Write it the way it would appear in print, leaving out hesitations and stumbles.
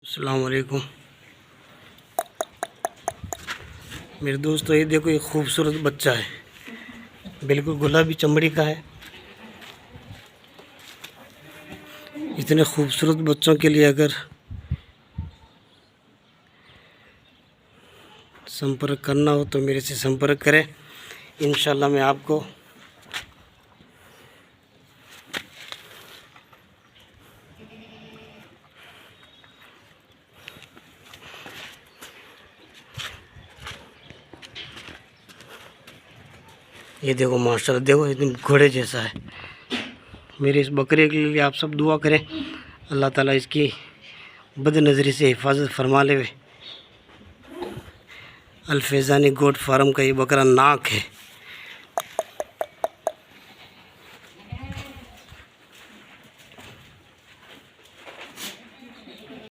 अस्सलाम वालेकुम मेरे दोस्तों। ये देखो, ये खूबसूरत बच्चा है, बिल्कुल गुलाबी चमड़ी का है। इतने खूबसूरत बच्चों के लिए अगर संपर्क करना हो तो मेरे से संपर्क करें। इंशाल्लाह मैं आपको ये देखो माशाल्लाह, देखो एकदम घोड़े जैसा है। मेरे इस बकरे के लिए आप सब दुआ करें, अल्लाह ताला इसकी बदनज़री से हिफाजत फरमा ले। अल फैज़ानी गोट फार्म का ये बकरा नाक है।